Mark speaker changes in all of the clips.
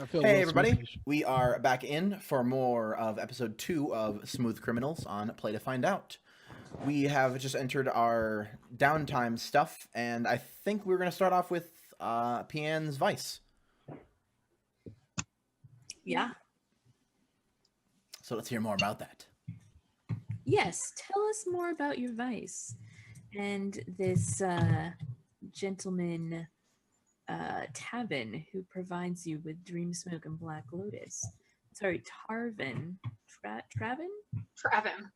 Speaker 1: I feel a
Speaker 2: Hey
Speaker 1: little
Speaker 2: everybody,
Speaker 1: smooth.
Speaker 2: we are back in for more of episode 2 of Smooth Criminals on Play to Find Out. We have just entered our downtime stuff, and I think we're going to start off with Pian's Vice.
Speaker 3: Yeah.
Speaker 2: So let's hear more about that.
Speaker 3: Yes. Tell us more about your vice and this gentleman Tavin who provides you with Dream Smoke and Black Lotus. Sorry, Tarvin. Travin?
Speaker 4: Trevin.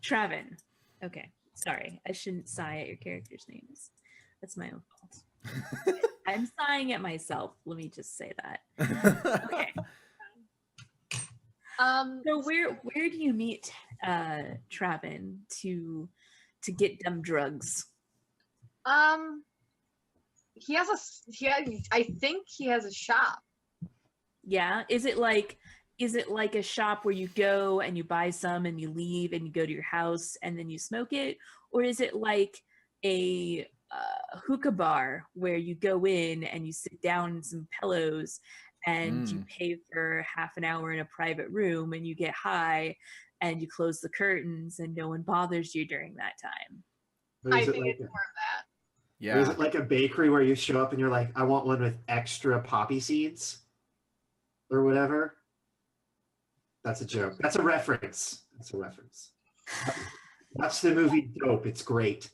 Speaker 3: Travin. Okay. Sorry. I shouldn't sigh at your characters' names. That's my own fault. I'm sighing at myself. Let me just say that. Okay. So where do you meet Travin to get them drugs?
Speaker 4: I think he has a shop.
Speaker 3: Yeah. Is it like a shop where you go and you buy some and you leave and you go to your house and then you smoke it? Or is it like a hookah bar where you go in and you sit down in some pillows and you pay for half an hour in a private room and you get high and you close the curtains and no one bothers you during that time?
Speaker 4: I think it's more of that.
Speaker 2: Yeah.
Speaker 5: Or is it like a bakery where you show up and you're like, I want one with extra poppy seeds or whatever? That's a joke. That's a reference. Watch the movie Dope. It's great.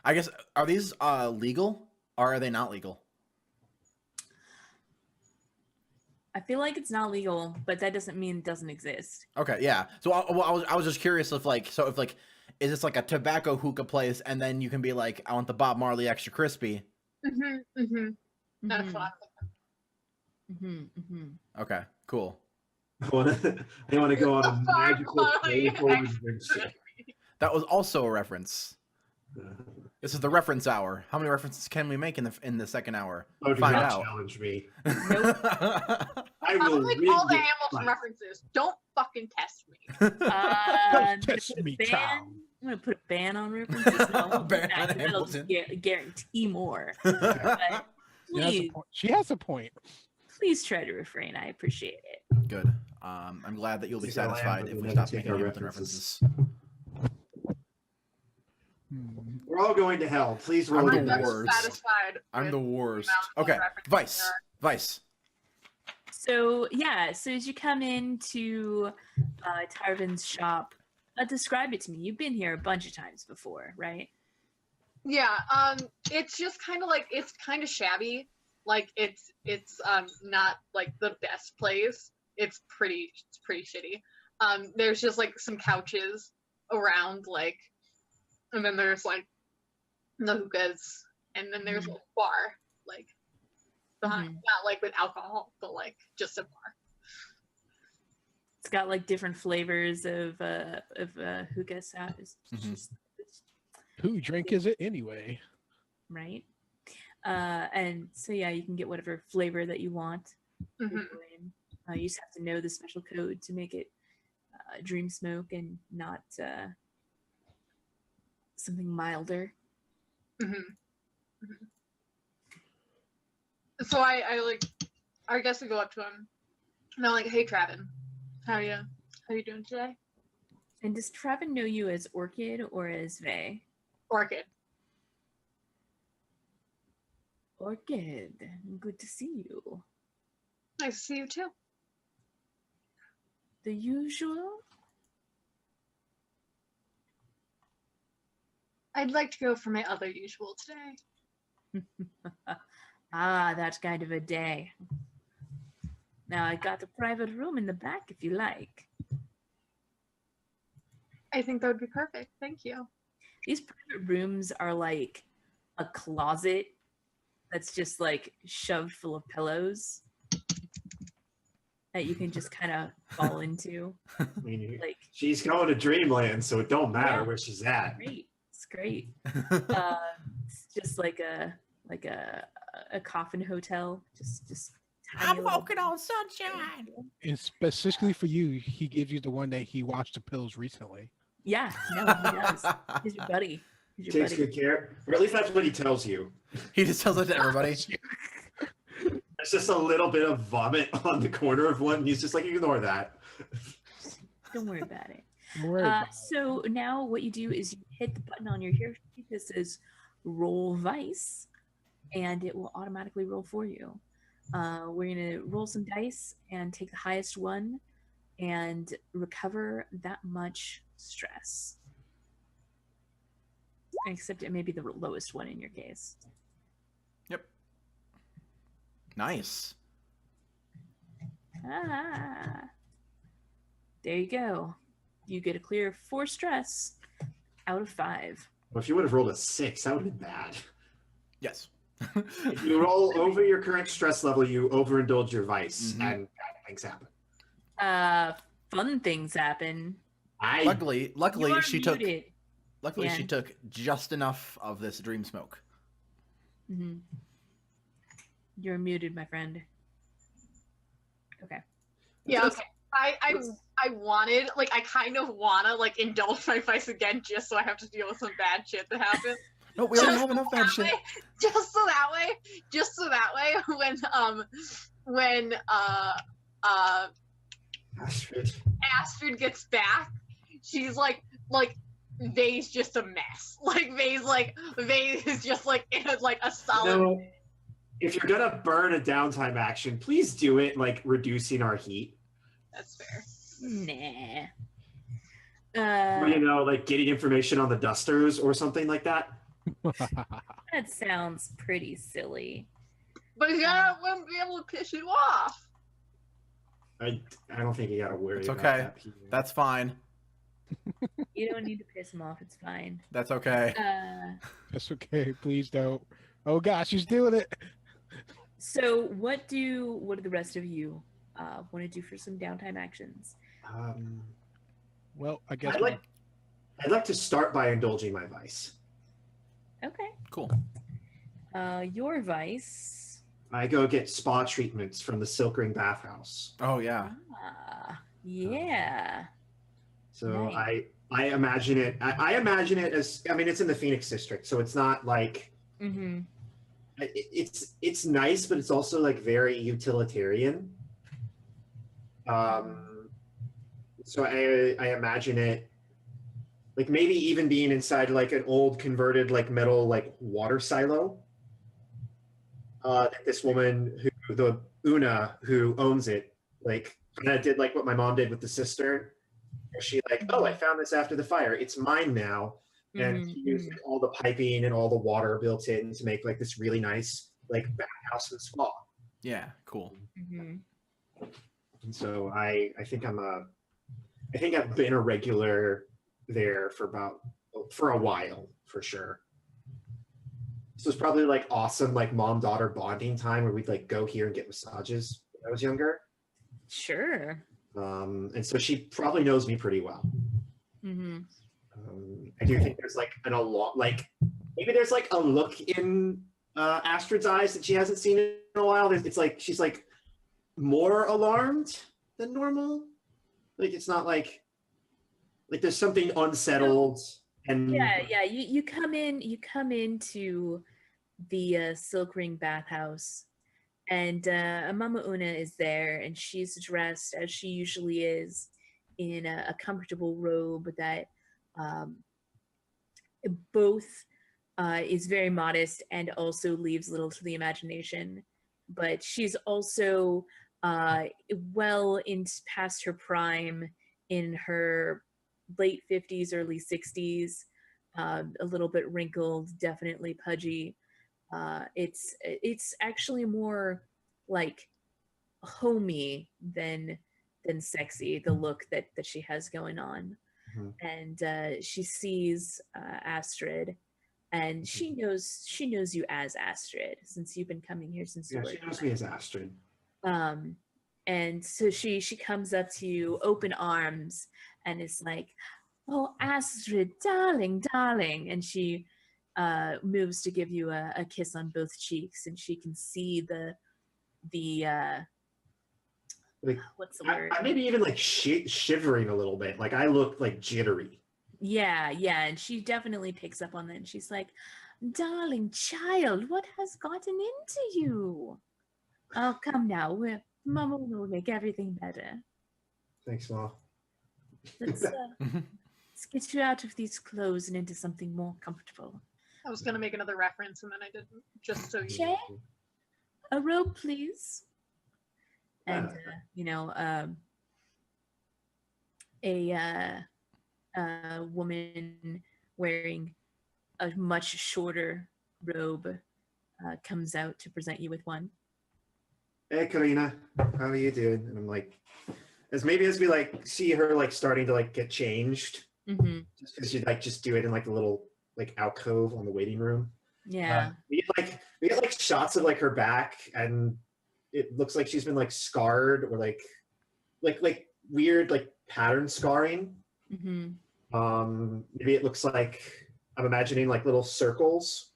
Speaker 2: I guess, are these legal or are they not legal?
Speaker 3: I feel like it's not legal, but that doesn't mean it doesn't exist.
Speaker 2: Okay, yeah. So I was just curious if is this like a tobacco hookah place and then you can be like, I want the Bob Marley extra crispy.
Speaker 4: That's what I'm thinking.
Speaker 2: Okay, cool.
Speaker 5: They want to go on a magical adventure.
Speaker 2: That was also a reference. This is the reference hour. How many references can we make in the second hour?
Speaker 5: Oh, do
Speaker 2: Find
Speaker 5: not
Speaker 2: out.
Speaker 5: challenge me.
Speaker 3: Nope.
Speaker 5: I will
Speaker 4: like
Speaker 5: win
Speaker 4: all the
Speaker 5: this
Speaker 4: Hamilton
Speaker 5: fight.
Speaker 4: references. Don't fucking test me.
Speaker 3: I'm
Speaker 1: Test me, child.
Speaker 3: gonna put a ban on references. No,
Speaker 2: Ban on
Speaker 3: that'll
Speaker 2: Hamilton.
Speaker 3: guarantee more. But please,
Speaker 1: She has a point.
Speaker 3: please try to refrain. I appreciate it.
Speaker 2: Good. I'm glad that you'll be
Speaker 5: Stick around,
Speaker 2: satisfied
Speaker 5: but
Speaker 2: if
Speaker 5: we
Speaker 2: we
Speaker 5: never
Speaker 2: stop
Speaker 5: take
Speaker 2: making
Speaker 5: our
Speaker 2: Hamilton
Speaker 5: references.
Speaker 2: references.
Speaker 5: We're all going to hell. Please
Speaker 2: I'm
Speaker 5: roll
Speaker 2: the
Speaker 5: your
Speaker 4: I'm
Speaker 5: dice.
Speaker 2: worst.
Speaker 4: satisfied.
Speaker 2: I'm
Speaker 4: with
Speaker 2: the worst.
Speaker 4: amount of
Speaker 2: Okay,
Speaker 4: references
Speaker 2: Vice.
Speaker 3: So yeah, so as you come into Tarvin's shop, describe it to me. You've been here a bunch of times before, right?
Speaker 4: Yeah, it's just kind of like, it's kind of shabby. Like it's not like the best place. It's pretty shitty. There's just like some couches around, like, and then there's like the hookahs, and then there's a bar, like behind, not like with alcohol, but like just a bar.
Speaker 3: It's got like different flavors of hookah sours.
Speaker 1: Who drink is it anyway?
Speaker 3: Right? And so yeah, you can get whatever flavor that you want.
Speaker 4: Mhm.
Speaker 3: You just have to know the special code to make it dream smoke and not something milder.
Speaker 4: So I guess I go up to him and I'm like, hey Travin, how you doing today?
Speaker 3: And does Travin know you as Orchid or as Vey?
Speaker 4: Orchid.
Speaker 3: Orchid, good to see you.
Speaker 4: Nice to see you too.
Speaker 3: The usual?
Speaker 4: I'd like to go for my other usual today.
Speaker 3: Ah, that's kind of a day. Now I got a private room in the back if you like.
Speaker 4: I think that would be perfect. Thank you.
Speaker 3: These private rooms are like a closet that's just like shoved full of pillows that you can just kind of fall into.
Speaker 5: I mean,
Speaker 3: Like,
Speaker 5: she's going to Dreamland, so it don't matter
Speaker 3: Yeah.
Speaker 5: where she's at.
Speaker 3: great. It's great. It's just like a coffin hotel. Just tiny
Speaker 2: I'm
Speaker 3: little-
Speaker 2: walking on sunshine.
Speaker 1: And specifically for you, he gives you the one that he watched the pills recently.
Speaker 3: Yeah, no, he does. He's your buddy. Who's your
Speaker 5: Takes
Speaker 3: buddy?
Speaker 5: good care. Or at least that's what he tells you.
Speaker 2: He just tells it to everybody.
Speaker 5: There's just a little bit of vomit on the corner of one, and he's just like, ignore that.
Speaker 3: Don't worry about it.
Speaker 1: Don't worry about it.
Speaker 3: So now what you do is you hit the button on your hero sheet that says roll Vice, and it will automatically roll for you. We're going to roll some dice and take the highest one and recover that much stress. Except it may be the lowest one in your case.
Speaker 2: Yep. Nice.
Speaker 3: Ah. There you go. You get a clear 4 stress out of 5.
Speaker 5: Well, if you would have rolled a 6, that would have been bad.
Speaker 2: Yes.
Speaker 5: If you roll over your current stress level, you overindulge your vice,
Speaker 2: Mhm.
Speaker 5: and bad things happen.
Speaker 3: Fun things happen.
Speaker 2: Luckily,
Speaker 3: You are
Speaker 2: she took.
Speaker 3: muted.
Speaker 2: Luckily, she
Speaker 3: Yeah.
Speaker 2: took just enough of this dream smoke.
Speaker 3: Mm-hmm. You're muted, my friend. Okay.
Speaker 4: Yeah, okay. I wanted, like, I kind of wanna, like, indulge my vice again just so I have to deal with some bad shit that happened.
Speaker 2: No, we already have enough bad shit.
Speaker 4: Just so that way, when
Speaker 5: Astrid.
Speaker 4: Astrid gets back, she's like Vay's just a mess. Like Vay is just like in a solid.
Speaker 5: No, if you're gonna burn a downtime action, please do it like reducing our heat.
Speaker 4: That's fair.
Speaker 3: Nah.
Speaker 5: Or, you know, like getting information on the dusters or something like that.
Speaker 3: That sounds pretty silly.
Speaker 4: But yeah, I wouldn't be able to piss you off.
Speaker 5: I don't think you gotta worry
Speaker 2: It's
Speaker 5: about
Speaker 2: okay.
Speaker 5: that. Peter.
Speaker 2: That's fine.
Speaker 3: You don't need to piss him off. It's fine.
Speaker 2: That's okay.
Speaker 1: That's okay. Please don't. Oh gosh, he's doing it.
Speaker 3: So what do the rest of you want to do for some downtime actions?
Speaker 1: Well, I guess
Speaker 5: I'd like to start by indulging my vice.
Speaker 3: Okay.
Speaker 2: Cool.
Speaker 3: Your vice.
Speaker 5: I go get spa treatments from the Silk Ring bathhouse.
Speaker 2: Oh yeah.
Speaker 3: Yeah.
Speaker 5: So
Speaker 3: Nice.
Speaker 5: I imagine it. I imagine it as, I mean, it's in the Phoenix district, so it's not like
Speaker 3: Mm-hmm.
Speaker 5: it's nice, but it's also like very utilitarian. So I imagine it like maybe even being inside like an old converted like metal like water silo. That this woman the Una who owns it like kind of did like what my mom did with the cistern. Where she like, oh, I found this after the fire. It's mine now. And she used like, all the piping and all the water built in to make like this really nice like bathhouse and spa.
Speaker 2: Yeah. Cool.
Speaker 3: Mm-hmm.
Speaker 5: And so I think I've been a regular there for a while for sure. This was probably like awesome like mom-daughter bonding time where we'd like go here and get massages when I was younger.
Speaker 3: Sure.
Speaker 5: And so she probably knows me pretty well.
Speaker 3: Mm-hmm.
Speaker 5: I do think there's like maybe there's like a look in Astrid's eyes that she hasn't seen in a while. It's like she's like more alarmed than normal. Like it's not like there's something unsettled and
Speaker 3: Yeah. You come into the Silk Ring bathhouse, and Mama Una is there, and she's dressed as she usually is in a comfortable robe that both is very modest and also leaves little to the imagination. But she's also well into past her prime, in her late 50s, early 60s, a little bit wrinkled, definitely pudgy. It's actually more like homey than sexy, the look that she has going on.
Speaker 5: Mhm.
Speaker 3: And she sees Astrid, and she knows you as Astrid since you've been coming here since you
Speaker 5: yeah,
Speaker 3: were
Speaker 5: she knows me as Astrid.
Speaker 3: and so she comes up to you, open arms, and is like, "Oh, Astrid, darling, and she moves to give you a kiss on both cheeks, and she can see the
Speaker 5: Like
Speaker 3: what's the word?
Speaker 5: I maybe even like shivering a little bit. Like I look like jittery.
Speaker 3: Yeah, and she definitely picks up on that. And she's like, "Darling child, what has gotten into you? Oh, come now, Mama will make everything better.
Speaker 5: Thanks, Ma.
Speaker 3: Let's let's get you out of these clothes and into something more comfortable.
Speaker 4: I was gonna make another reference and then I didn't. Just so you.
Speaker 3: Shay, a robe, please." And a woman wearing a much shorter robe comes out to present you with one.
Speaker 5: Hey, Karina, how are you doing? And I'm like, as we like see her like starting to like get changed, just because you like just do it in like a little like alcove on the waiting room.
Speaker 3: Yeah.
Speaker 5: We get like shots of like her back, and it looks like she's been like scarred or like weird like pattern scarring. Maybe it looks like, I'm imagining like little circles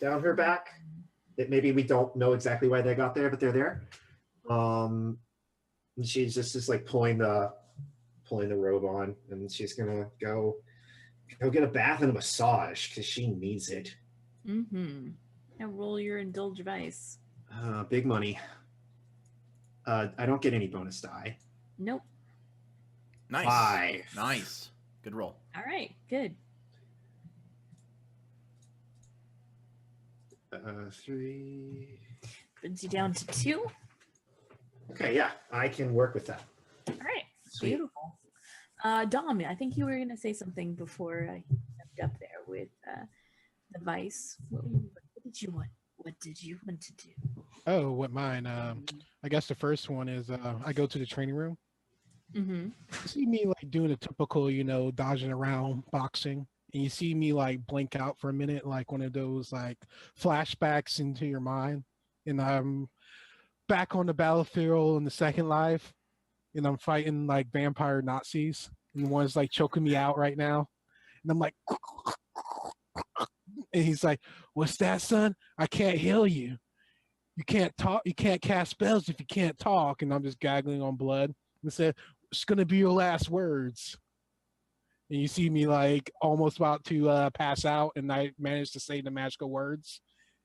Speaker 5: down her back that maybe we don't know exactly why they got there, but they're there. And she's just like pulling the robe on, and she's gonna go get a bath and a massage because she needs it.
Speaker 3: Now roll your indulge vice.
Speaker 5: Big money. I don't get any bonus die.
Speaker 3: Nope.
Speaker 2: Nice.
Speaker 5: 5.
Speaker 2: Nice. Good roll.
Speaker 3: All right, good.
Speaker 5: 3.
Speaker 3: Brings you down to 2.
Speaker 5: Okay, yeah, I can work with that.
Speaker 3: All right,
Speaker 5: Sweet.
Speaker 3: beautiful. Dom, I think you were going to say something before I stepped up there with the vice. What did you want? What did you want to do?
Speaker 1: Oh, what mine? I guess the first one is I go to the training room. You see me like doing a typical, dodging around boxing, and you see me like blink out for a minute, like one of those like flashbacks into your mind, and I'm back on the battlefield in the second life, and I'm fighting like vampire Nazis, and one's like choking me out right now, and I'm like, and he's like, "What's that, son? I can't heal you. You can't talk. You can't cast spells if you can't talk." And I'm just gaggling on blood. And said, "It's gonna be your last words." And you see me like almost about to pass out, and I managed to say the magical words.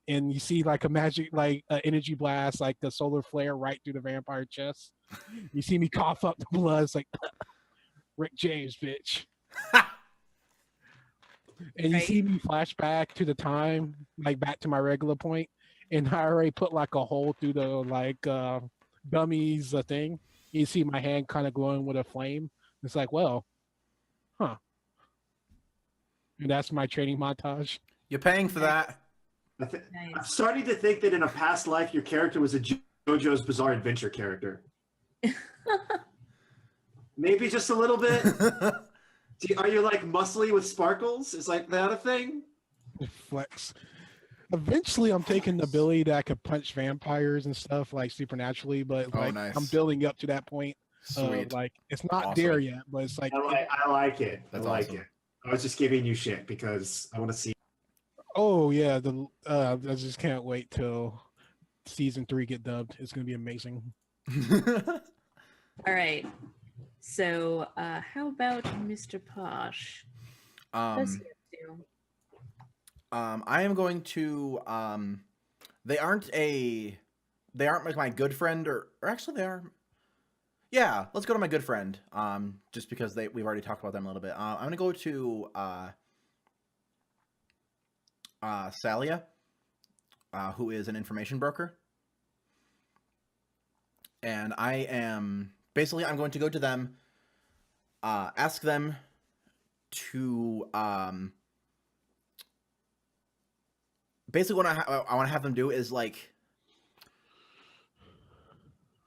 Speaker 1: And you see like a magic, like energy blast, like the solar flare right through the vampire chest. You see me cough up the blood. It's like Rick James, bitch. And you see me flash back to the time, like back to my regular point, and I already put like a hole through the like dummies thing. You see my hand kind of glowing with a flame. It's like, well, huh. And that's my training montage.
Speaker 2: You're paying for that.
Speaker 3: Nice.
Speaker 5: I'm starting to think that in a past life, your character was a JoJo's Bizarre Adventure character. Maybe just a little bit. Are you like muscly with sparkles? Is like that a thing?
Speaker 1: Flex. Eventually, I'm taking the ability that I could punch vampires and stuff like supernaturally, but like
Speaker 2: nice.
Speaker 1: I'm building up to that point.
Speaker 2: Sweet.
Speaker 1: Like it's not
Speaker 2: Awesome.
Speaker 1: there yet, but it's like
Speaker 5: I like it.
Speaker 2: That's
Speaker 5: I like
Speaker 2: awesome.
Speaker 5: it. I was just giving you shit because I want to see.
Speaker 1: Oh yeah, I just can't wait till season 3 get dubbed. It's gonna be amazing.
Speaker 3: All right. So, how about Mr. Posh? What's he up to?
Speaker 2: I am going to. They aren't like my good friend, or actually they are. Yeah, let's go to my good friend. Just because we've already talked about them a little bit. I'm gonna go to Salia, who is an information broker, and I'm going to go to them, ask them to basically what I want to have them do is like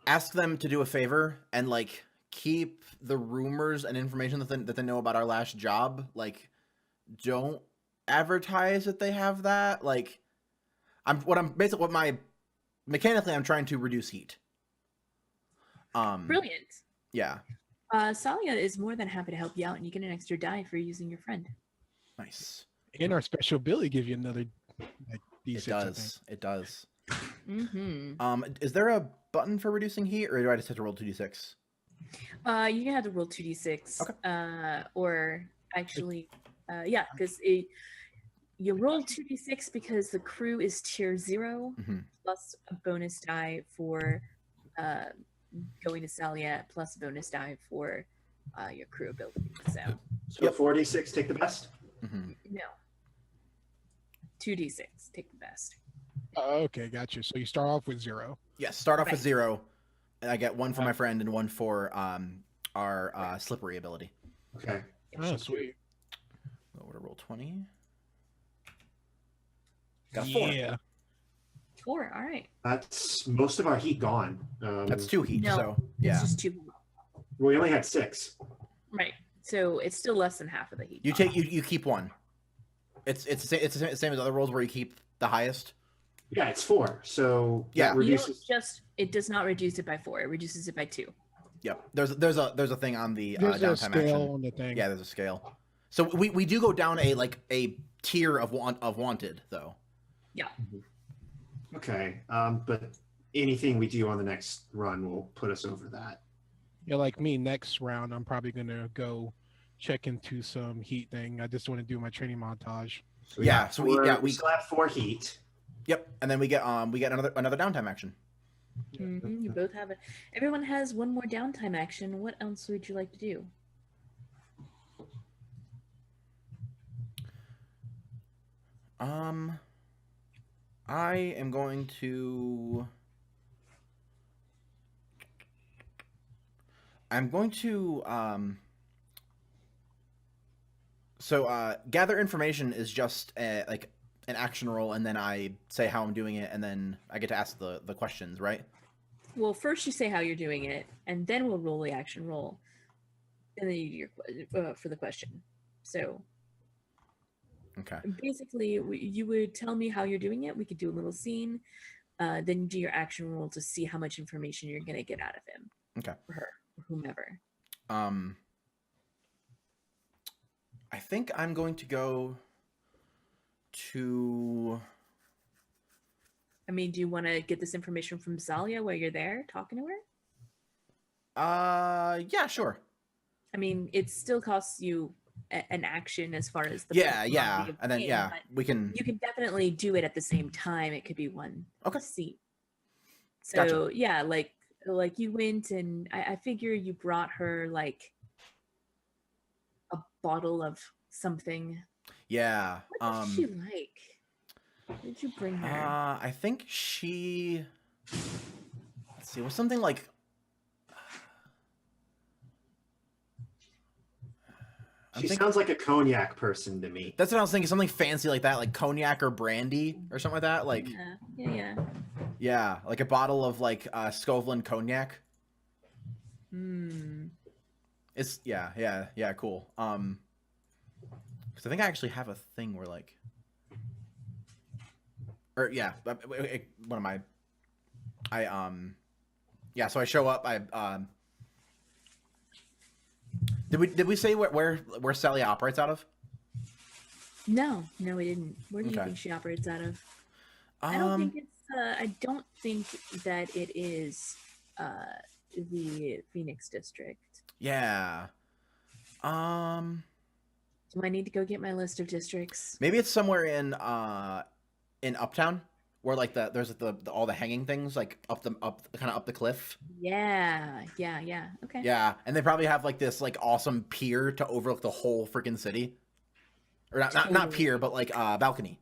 Speaker 2: ask them to do a favor and like keep the rumors and information that they know about our last job, like don't advertise that they have that. Like mechanically I'm trying to reduce heat.
Speaker 3: Brilliant.
Speaker 2: Yeah.
Speaker 3: Salia is more than happy to help you out, and you get an extra die for using your friend.
Speaker 2: Nice.
Speaker 1: And our special ability gives you another like D6.
Speaker 2: It does.
Speaker 3: Mm-hmm.
Speaker 2: Is there a button for reducing heat, or do I just have to roll 2d6?
Speaker 3: You can have to roll 2d6.
Speaker 2: Okay.
Speaker 3: Or actually, yeah, because you roll 2d6 because the crew is tier 0
Speaker 2: Mhm.
Speaker 3: plus a bonus die for going to Salia plus a bonus die for your crew ability. So
Speaker 5: So
Speaker 2: Yep.
Speaker 5: 46, take the best.
Speaker 2: Mhm.
Speaker 3: no, 2d6, take the best.
Speaker 1: Okay, gotcha. So you start off with 0.
Speaker 2: Yes, start off with
Speaker 3: Right.
Speaker 2: 0, and I get 1 for my friend and 1 for our slippery ability.
Speaker 5: Okay.
Speaker 1: Oh, sweet.
Speaker 2: What roll 20? Got a 4.
Speaker 1: Yeah.
Speaker 3: 4, all right.
Speaker 5: That's most of our heat gone.
Speaker 2: That's 2 heat.
Speaker 3: No,
Speaker 2: So
Speaker 3: It's
Speaker 2: yeah,
Speaker 3: just 2.
Speaker 5: We only had 6.
Speaker 3: Right. So it's still less than half of the heat.
Speaker 2: you take you keep 1. It's the same as other rolls where you keep the highest.
Speaker 5: Yeah, it's 4. So
Speaker 2: Yeah.
Speaker 5: that
Speaker 3: You
Speaker 5: reduces.
Speaker 3: don't it does not reduce it by 4. It reduces it by 2.
Speaker 2: Yep. There's a thing on the
Speaker 1: There's a
Speaker 2: downtime
Speaker 1: scale
Speaker 2: action.
Speaker 1: on the thing.
Speaker 2: Yeah, there's a scale. So we do go down a tier of wanted though.
Speaker 3: Yeah.
Speaker 5: Okay. But anything we do on the next run will put us over that.
Speaker 1: Yeah, like me, next round, I'm probably going to go check into some heat thing. I just want to do my training montage.
Speaker 5: So
Speaker 2: Yeah, so we
Speaker 5: still have 4 heat.
Speaker 2: Yep, and then we get another downtime action.
Speaker 3: You both have it. Everyone has one more downtime action. What else would you like to do?
Speaker 2: I am going to. So gather information is just like an action roll, and then I say how I'm doing it, and then I get to ask the questions, right?
Speaker 3: Well, first you say how you're doing it, and then we'll roll the action roll, and then you do your for the question. So
Speaker 2: Okay.
Speaker 3: basically, you would tell me how you're doing it. We could do a little scene, then you do your action roll to see how much information you're gonna get out of him.
Speaker 2: Okay.
Speaker 3: Or her, or whomever.
Speaker 2: I think I'm going to go to.
Speaker 3: I mean, do you want to get this information from Zalia while you're there talking to her?
Speaker 2: Yeah, sure.
Speaker 3: I mean, it still costs you an action as far as the
Speaker 2: Yeah,
Speaker 3: quantity
Speaker 2: yeah,
Speaker 3: of
Speaker 2: and then
Speaker 3: game,
Speaker 2: yeah,
Speaker 3: but
Speaker 2: we can.
Speaker 3: you can definitely do it at the same time. It could be one
Speaker 2: Okay.
Speaker 3: seat. So
Speaker 2: Gotcha.
Speaker 3: yeah, like you went and I figure you brought her like a bottle of something.
Speaker 2: Yeah.
Speaker 3: What did she like? What did you bring her?
Speaker 2: I think she. Let's see. It was something like.
Speaker 5: She sounds like a cognac person to me.
Speaker 2: That's what I was thinking. Something fancy like that, like cognac or brandy or something like that. Like
Speaker 3: yeah.
Speaker 2: like a bottle of like Scovlin cognac. It's yeah, cool. Because I think I actually have a thing where like, or yeah, one of my, yeah. So I show up. Did we say where Sally operates out of?
Speaker 3: No, we didn't. Where do you
Speaker 2: Okay.
Speaker 3: think she operates out of? I don't think it's. I don't think that it is the Phoenix district.
Speaker 2: Yeah.
Speaker 3: Do I need to go get my list of districts?
Speaker 2: Maybe it's somewhere in Uptown, where like there's the all the hanging things like up the cliff.
Speaker 3: Yeah. Okay.
Speaker 2: Yeah, and they probably have like this like awesome pier to overlook the whole freaking city, or not pier, but like balcony.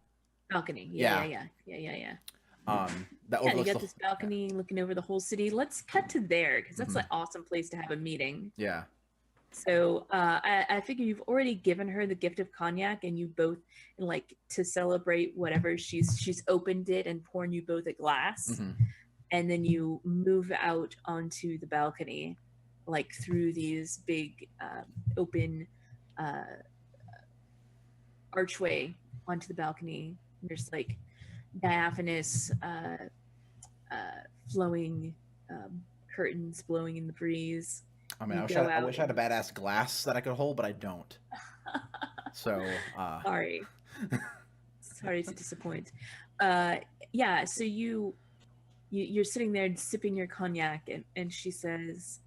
Speaker 3: Balcony.
Speaker 2: Yeah.
Speaker 3: Yeah.
Speaker 2: That
Speaker 3: You
Speaker 2: overlooks
Speaker 3: got this balcony looking over the whole city. Let's cut to there because that's an awesome place to have a meeting.
Speaker 2: Yeah.
Speaker 3: So I figure you've already given her the gift of cognac, and you both like to celebrate whatever she's opened it and poured you both a glass, and then you move out onto the balcony, like through these big open archway onto the balcony. There's like diaphanous flowing curtains blowing in the breeze.
Speaker 2: I mean,
Speaker 3: You
Speaker 2: I wish I had a badass glass that I could hold, but I don't. So,
Speaker 3: sorry to disappoint. Yeah, so you're sitting there sipping your cognac, and she says,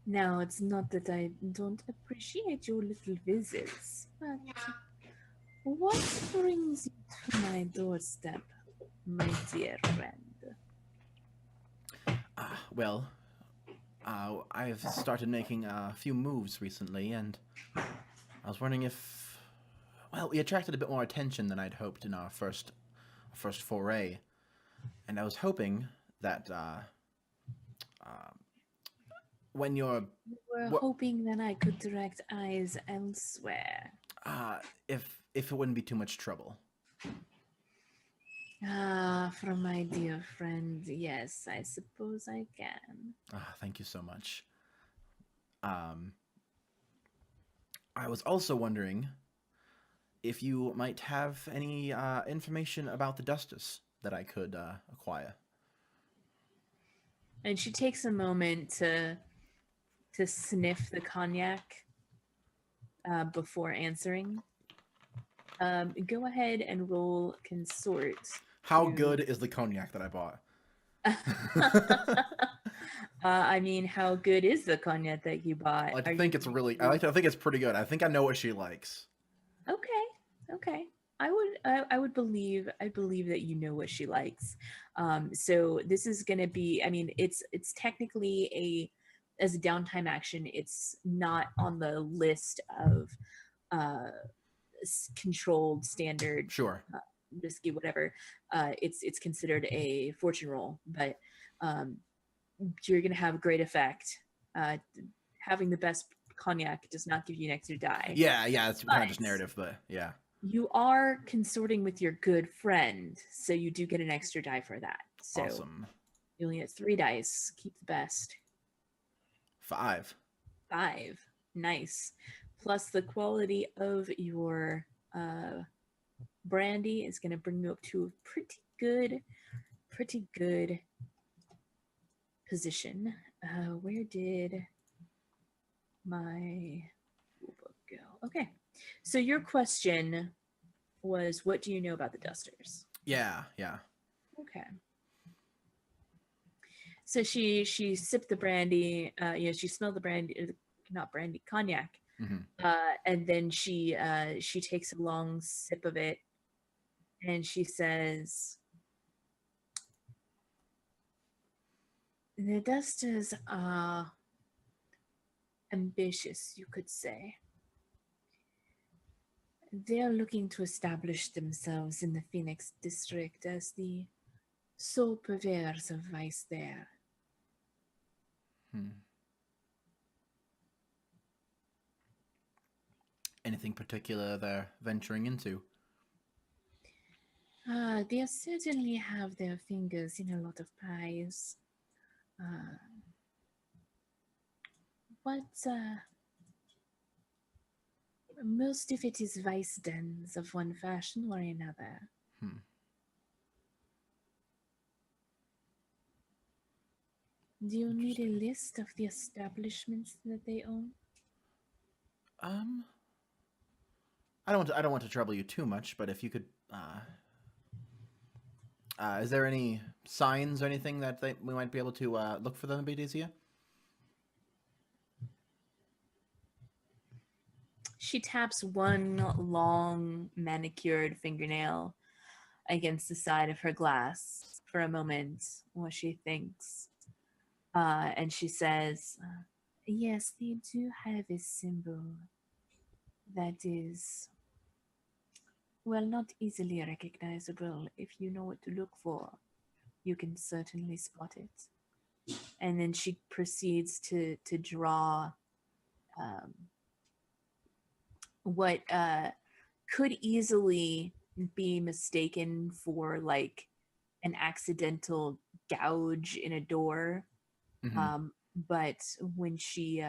Speaker 3: Now, it's not that I don't appreciate your little visits, but what brings you to my doorstep, my dear friend?
Speaker 2: Well, I've started making a few moves recently, and I was wondering if, well, we attracted a bit more attention than I'd hoped in our first foray, and I was hoping that when you're,
Speaker 3: We're
Speaker 2: what,
Speaker 3: hoping that I could direct eyes elsewhere.
Speaker 2: if it wouldn't be too much trouble.
Speaker 3: Ah, from my dear friend, yes, I suppose I can.
Speaker 2: Thank you so much. Um, I was also wondering if you might have any information about the Dustus that I could acquire.
Speaker 3: And she takes a moment to sniff the cognac before answering. Go ahead and roll consort.
Speaker 2: How good is the cognac that I bought?
Speaker 3: I mean, how good is the cognac that you bought?
Speaker 2: I like
Speaker 3: Are
Speaker 2: to think
Speaker 3: you-
Speaker 2: it's really. I think it's pretty good. I think I know what she likes.
Speaker 3: Okay. I would believe that you know what she likes. So this is gonna be, I mean, it's technically as a downtime action, it's not on the list of uh controlled standard
Speaker 2: Sure.
Speaker 3: risky whatever. It's considered a fortune roll, but um you're gonna have great effect. uh Having the best cognac does not give you an extra die.
Speaker 2: Yeah, it's kind of just
Speaker 3: But-
Speaker 2: narrative, but yeah.
Speaker 3: You are consorting with your good friend, so you do get an extra die for that. So
Speaker 2: Awesome.
Speaker 3: you only get 3 dice. Keep the best.
Speaker 2: 5.
Speaker 3: 5. Nice. Plus the quality of your brandy is going to bring you up to a pretty good position. Where did my book go? Okay. So your question was, what do you know about the Dusters?
Speaker 2: Yeah.
Speaker 3: Okay. So she sipped the brandy. She smelled the brandy, not brandy, cognac.
Speaker 2: Mm-hmm.
Speaker 3: And then she takes a long sip of it, and she says, "The Dusters are ambitious, you could say. They're looking to establish themselves in the Phoenix district as the sole purveyors of vice there.
Speaker 2: Anything particular they're venturing into?
Speaker 3: They certainly have their fingers in a lot of pies. But most of it is vice dens of one fashion or another. Do you need a list of the establishments that they own?
Speaker 2: I don't want to trouble you too much, but if you could, is there any signs or anything that we might be able to look for them a bit easier?
Speaker 3: She taps one long manicured fingernail against the side of her glass for a moment while she thinks. And she says, yes, they do have a symbol that is, well, not easily recognizable. If you know what to look for, you can certainly spot it. And then she proceeds to draw what could easily be mistaken for like an accidental gouge in a door.
Speaker 2: Mm-hmm.
Speaker 3: But when she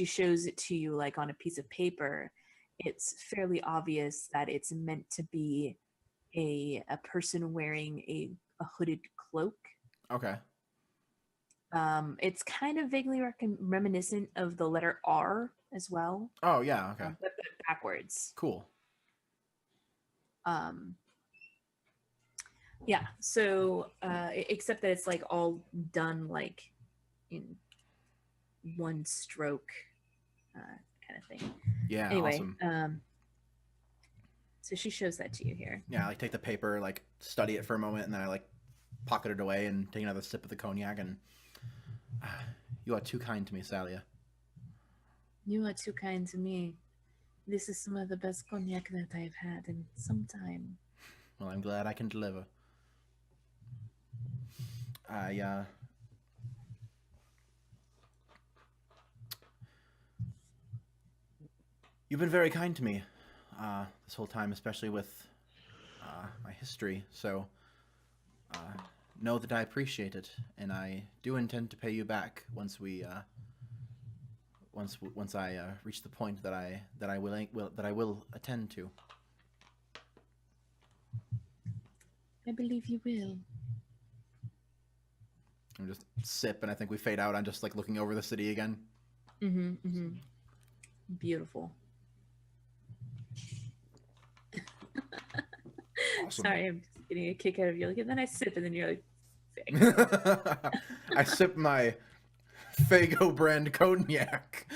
Speaker 3: shows it to you like on a piece of paper, it's fairly obvious that it's meant to be a person wearing a hooded cloak.
Speaker 2: Okay.
Speaker 3: It's kind of vaguely reminiscent of the letter R as well.
Speaker 2: Oh yeah. Okay.
Speaker 3: But backwards.
Speaker 2: Cool.
Speaker 3: Yeah. So except that it's like all done like in one stroke kind of thing.
Speaker 2: Yeah,
Speaker 3: Anyway,
Speaker 2: awesome.
Speaker 3: So she shows that to you here.
Speaker 2: Yeah, I like take the paper, like study it for a moment, and then I like pocket it away and take another sip of the cognac. And you are too kind to me, Salia.
Speaker 3: You are too kind to me. This is some of the best cognac that I've had in some time.
Speaker 2: Well, I'm glad I can deliver. You've been very kind to me this whole time, especially with my history. So know that I appreciate it, and I do intend to pay you back once I reach the point that I will attend to.
Speaker 3: I believe you will.
Speaker 2: And just sip, and I think we fade out. I'm just like looking over the city again.
Speaker 3: Beautiful.
Speaker 2: Awesome.
Speaker 3: Sorry, I'm just getting a kick out of you. Like, and then I sip, and then you're like,
Speaker 2: I sip my Fago brand cognac.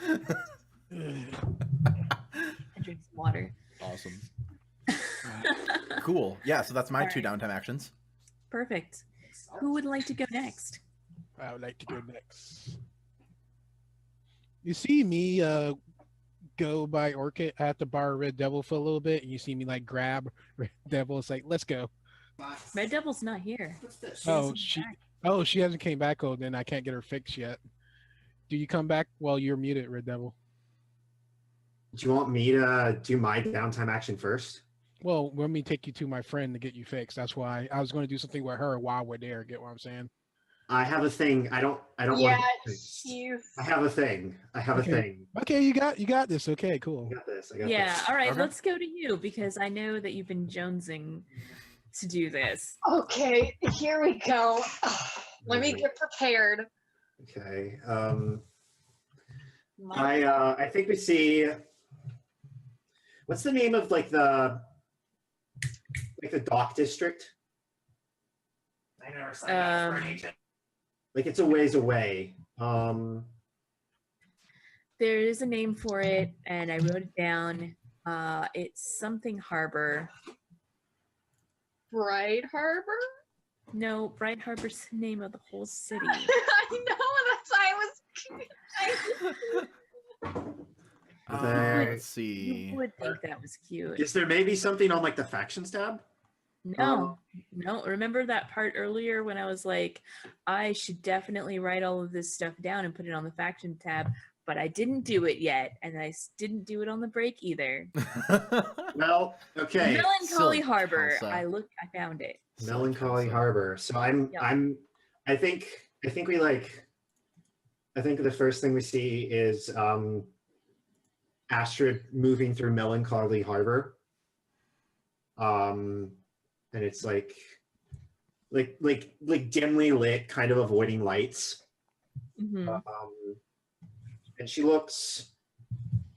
Speaker 3: I drink some water.
Speaker 2: Awesome. Cool. Yeah, so that's my two downtime actions.
Speaker 3: Perfect. Who would like to go next?
Speaker 1: I would like to go next. You see me go by Orchid at the bar Red Devil for a little bit, and you see me like grab Red Devil. It's like, let's go.
Speaker 3: Red Devil's not here.
Speaker 1: She hasn't came back. Oh, then I can't get her fixed yet. Do you come back? Well, you're muted, Red Devil.
Speaker 5: Do you want me to do my downtime action first?
Speaker 1: Well, let me take you to my friend to get you fixed. That's why I was going to do something with her while we're there. Get what I'm saying?
Speaker 5: I have a thing. I don't
Speaker 4: Yeah,
Speaker 5: want I have a thing. I have a thing.
Speaker 1: Okay, you got this. Okay, cool.
Speaker 5: I got this. I got
Speaker 3: Yeah,
Speaker 5: this.
Speaker 3: all right,
Speaker 2: Okay.
Speaker 3: let's go to you because I know that you've been jonesing to do this.
Speaker 4: Okay, here we go. Let me get prepared.
Speaker 5: Okay. I think we see. What's the name of like the dock district? I never signed up for anything. Like it's a ways away.
Speaker 3: There is a name for it, and I wrote it down. It's something Harbor.
Speaker 4: Brightharbor?
Speaker 3: No, Brightharbor's the name of the whole city.
Speaker 4: I know, that's why I was.
Speaker 2: Let's see.
Speaker 3: You would think that was cute.
Speaker 5: Is there maybe something on like the factions tab?
Speaker 3: No. Remember that part earlier when I was like, I should definitely write all of this stuff down and put it on the faction tab, but I didn't do it yet, and I didn't do it on the break either.
Speaker 5: Well, okay.
Speaker 3: Melancholy
Speaker 2: Silly
Speaker 3: Harbor.
Speaker 2: Tulsa.
Speaker 3: I found it.
Speaker 5: Melancholy Harbor. So I think the first thing we see is Astrid moving through Melancholy Harbor. And it's like dimly lit, kind of avoiding lights.
Speaker 3: Mm-hmm.
Speaker 5: And she looks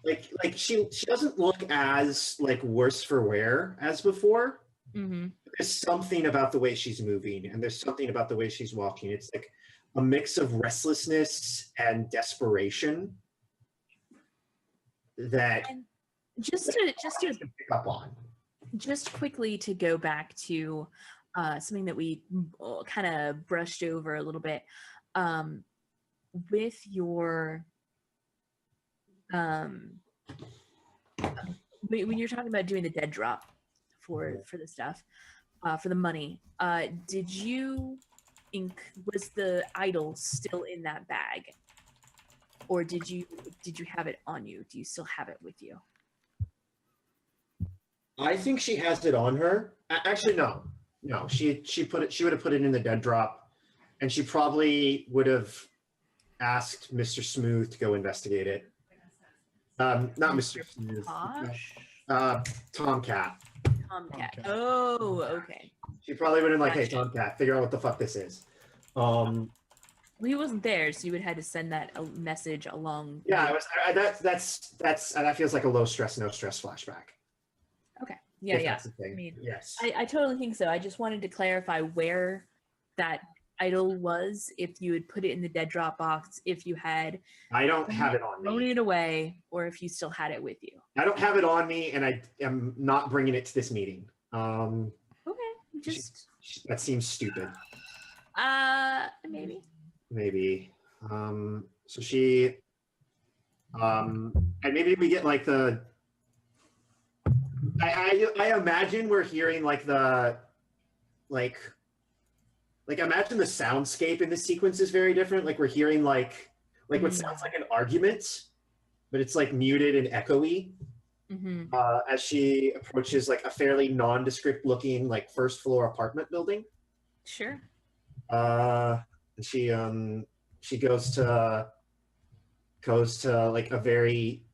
Speaker 5: like she doesn't look as like worse for wear as before.
Speaker 3: Mm-hmm.
Speaker 5: There's something about the way she's moving, and there's something about the way she's walking. It's like a mix of restlessness and desperation that
Speaker 3: And just to
Speaker 5: pick up on.
Speaker 3: just quickly to go back to something that we kind of brushed over a little bit with your when you're talking about doing the dead drop for the stuff for the money, did you was the idol still in that bag, or did you have it on you? Do you still have it with you?
Speaker 5: I think she has it on her. Actually, no. She would have put it in the dead drop, and she probably would have asked Mr. Smooth to go investigate it. Not Mr. Smooth.
Speaker 3: Posh?
Speaker 5: TomCat.
Speaker 3: TomCat. Oh, okay.
Speaker 5: She probably would have been like, "Hey,
Speaker 3: Gotcha.
Speaker 5: TomCat, figure out what the fuck this is."
Speaker 3: Well, he wasn't there, so you would have had to send that message along.
Speaker 5: Yeah, that feels like a low stress, no stress flashback.
Speaker 3: Okay. Yeah,
Speaker 5: If
Speaker 3: yeah.
Speaker 5: that's the thing.
Speaker 3: I mean,
Speaker 5: yes.
Speaker 3: I totally think so. I just wanted to clarify where that idol was, if you had put it in the dead drop box, if you had
Speaker 5: I don't have it on
Speaker 3: thrown
Speaker 5: me.
Speaker 3: it away, or if you still had it with you.
Speaker 5: I don't have it on me, and I am not bringing it to this meeting.
Speaker 3: Okay, just
Speaker 5: That seems stupid.
Speaker 3: maybe.
Speaker 5: Maybe. So she, and maybe we get like the. I imagine we're hearing like the, like imagine the soundscape in this sequence is very different. Like we're hearing like what sounds like an argument, but it's like muted and echoey. As she approaches like a fairly nondescript looking like first floor apartment building.
Speaker 3: Sure.
Speaker 5: And she goes to like a very,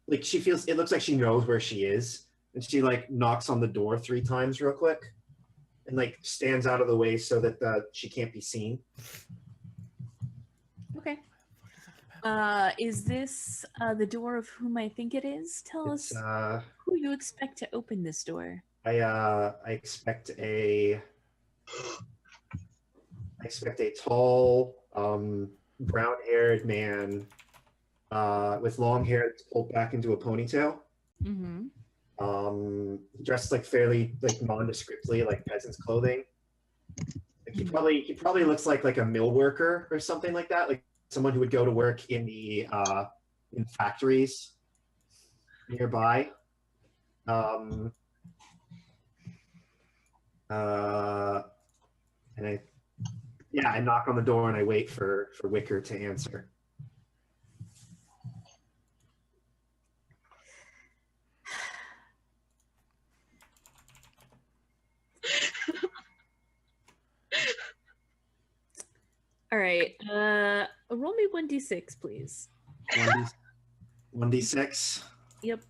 Speaker 5: like she feels, it looks like she knows where she is, and she like knocks on the door 3 times real quick and like stands out of the way so that she can't be seen.
Speaker 3: Okay. Is this the door of whom I think it is? Tell us who you expect to open this door.
Speaker 5: I expect a tall, brown-haired man with long hair that's pulled back into a ponytail. Dressed like fairly like nondescriptly, like peasant's clothing. Like he probably looks like a mill worker or something like that, like someone who would go to work in the in factories nearby. And I knock on the door and I wait for Wicker to answer.
Speaker 3: All right. Roll me 1d6, please.
Speaker 5: 1d6.
Speaker 3: Yep.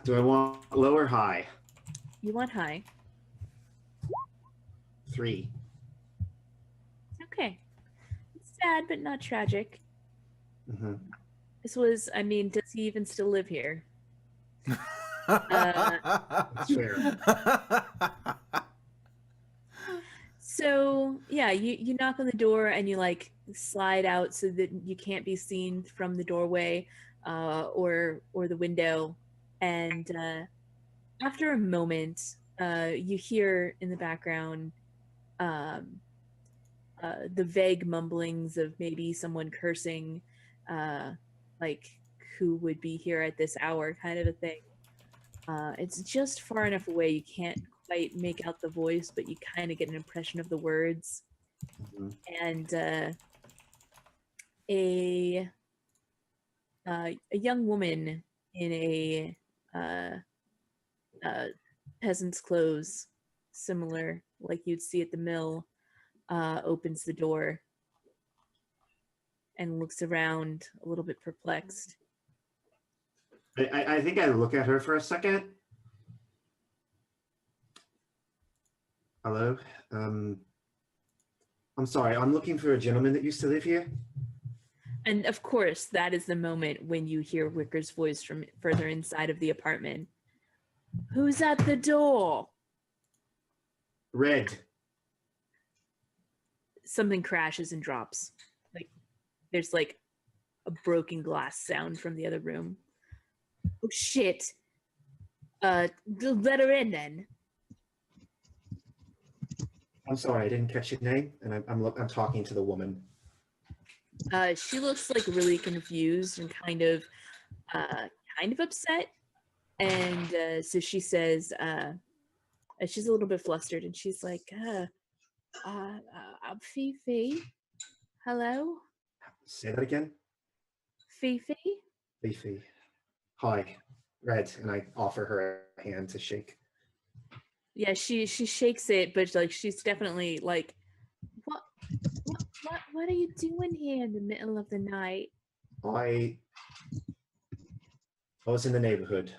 Speaker 5: Do I want low or high?
Speaker 3: You want high.
Speaker 5: 3.
Speaker 3: Okay. It's sad, but not tragic.
Speaker 5: Mm-hmm.
Speaker 3: This was, I mean, does he even still live here?
Speaker 5: That's fair.
Speaker 3: So yeah, you knock on the door and you like slide out so that you can't be seen from the doorway or the window, and after a moment you hear in the background the vague mumblings of maybe someone cursing, like who would be here at this hour kind of a thing. It's just far enough away you can't quite make out the voice, but you kind of get an impression of the words. And a young woman in a peasant's clothes, similar like you'd see at the mill, opens the door and looks around a little bit perplexed.
Speaker 5: I think I look at her for a second. Hello. I'm sorry. I'm looking for a gentleman that used to live here.
Speaker 3: And of course, that is the moment when you hear Wicker's voice from further inside of the apartment. Who's at the door?
Speaker 5: Red.
Speaker 3: Something crashes and drops. Like there's like a broken glass sound from the other room. Oh shit. Let her in then.
Speaker 5: I'm sorry, I didn't catch your name, and I'm talking to the woman.
Speaker 3: She looks like really confused and kind of upset, and so she says, she's a little bit flustered, and she's like, I'm Fifi. Hello?
Speaker 5: Say that again?
Speaker 3: Fifi?
Speaker 5: Fifi. Hi, Red, and I offer her a hand to shake.
Speaker 3: Yeah, she shakes it, but like she's definitely like, what are you doing here in the middle of the night?
Speaker 5: I was in the neighborhood.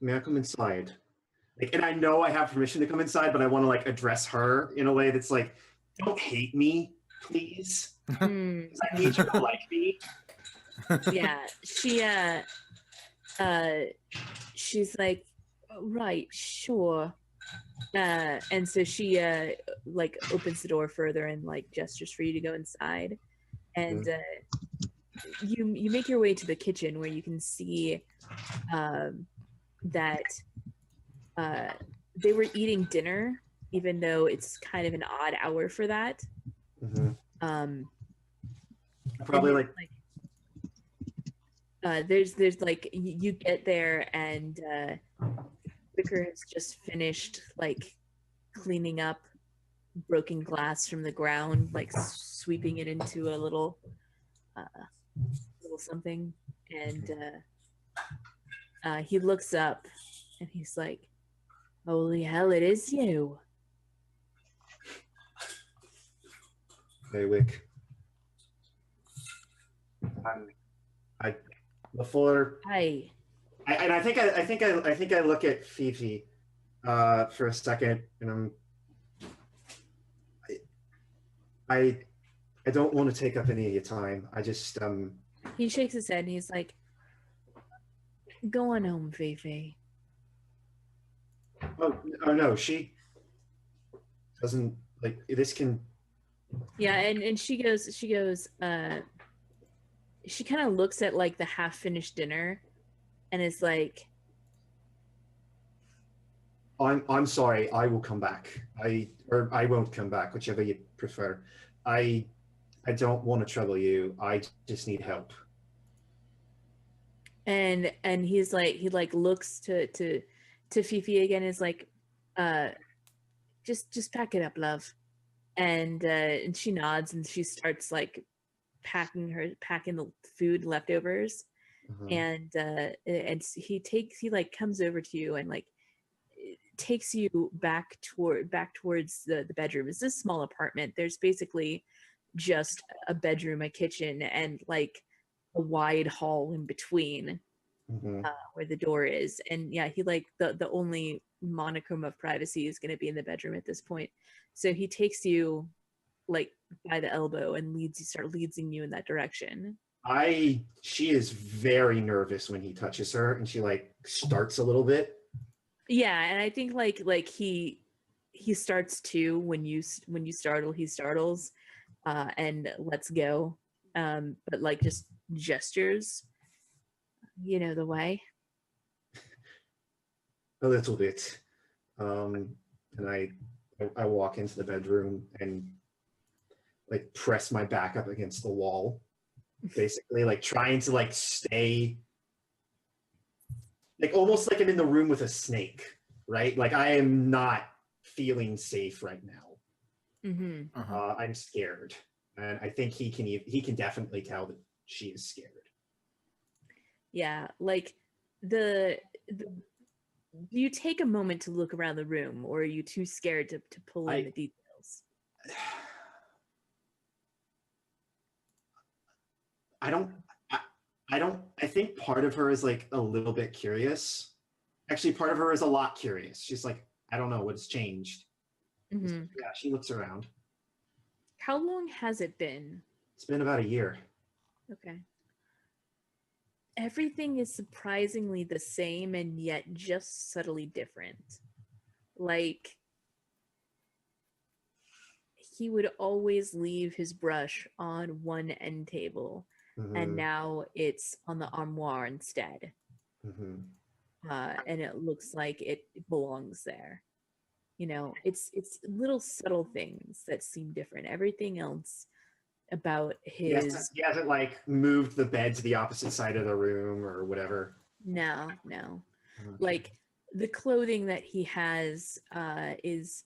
Speaker 5: May I come inside? Like, and I know I have permission to come inside, but I want to like address her in a way that's like, don't hate me, please. 'Cause I need you to like me.
Speaker 3: Yeah, she's like, right, sure. And so she like opens the door further and like gestures for you to go inside. And you make your way to the kitchen where you can see that they were eating dinner, even though it's kind of an odd hour for that.
Speaker 5: Mm-hmm.
Speaker 3: And
Speaker 5: Probably
Speaker 3: there's,
Speaker 5: like
Speaker 3: there's like you get there and Vicar has just finished like cleaning up broken glass from the ground, like sweeping it into a little something, and he looks up and he's like, "Holy hell, it is you!"
Speaker 5: Hey, Wick. I before
Speaker 3: Hi.
Speaker 5: I think I look at Fifi for a second, and I don't want to take up any of your time. I just
Speaker 3: He shakes his head and he's like, "Go on home, Fifi."
Speaker 5: oh no, she doesn't like this can.
Speaker 3: Yeah, and she goes, she kind of looks at like the half finished dinner and is like,
Speaker 5: I'm sorry. I will come back. Or I won't come back, whichever you prefer. I don't want to trouble you. I just need help.
Speaker 3: and he's like, he like looks to Fifi again, is like, just pack it up, love. And she nods and she starts like packing the food leftovers. And he like comes over to you and like takes you back towards the bedroom. It's this small apartment. There's basically just a bedroom, a kitchen, and like a wide hall in between where the door is. And yeah, he like the only monochrome of privacy is going to be in the bedroom at this point. So he takes you like by the elbow and leadsing you in that direction.
Speaker 5: She is very nervous when he touches her, and she like starts a little bit.
Speaker 3: Yeah, and I think like he starts too when you startle, he startles and lets go. But like just gestures, you know the way.
Speaker 5: A little bit. And I walk into the bedroom and like press my back up against the wall, basically like trying to like stay like almost like I'm in the room with a snake, right? Like I am not feeling safe right now.
Speaker 3: Mm-hmm.
Speaker 5: I'm scared, and I think he can definitely tell that she is scared.
Speaker 3: Yeah, like the do you take a moment to look around the room, or are you too scared to pull in the details?
Speaker 5: I think part of her is like a little bit curious. Actually, part of her is a lot curious. She's like, I don't know what's changed.
Speaker 3: Mm-hmm.
Speaker 5: Yeah, she looks around.
Speaker 3: How long has it been?
Speaker 5: It's been about a year.
Speaker 3: Okay. Everything is surprisingly the same and yet just subtly different. Like, he would always leave his brush on one end table, and now it's on the armoire instead. And it looks like it belongs there. You know, it's little subtle things that seem different. Everything else about his
Speaker 5: He hasn't like moved the bed to the opposite side of the room or whatever.
Speaker 3: no.
Speaker 5: Okay.
Speaker 3: Like the clothing that he has is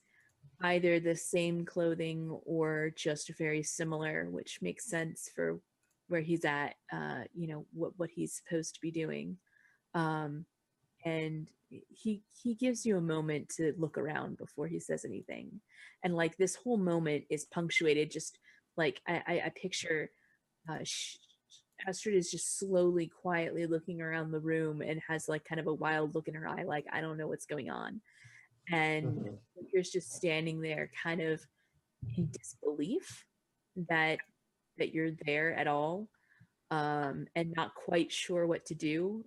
Speaker 3: either the same clothing or just very similar, which makes sense for where he's at, you know, what he's supposed to be doing. And he gives you a moment to look around before he says anything. And like this whole moment is punctuated just like I picture Astrid is just slowly, quietly looking around the room and has like kind of a wild look in her eye, like I don't know what's going on. And Baker's just standing there, kind of in disbelief that you're there at all, and not quite sure what to do.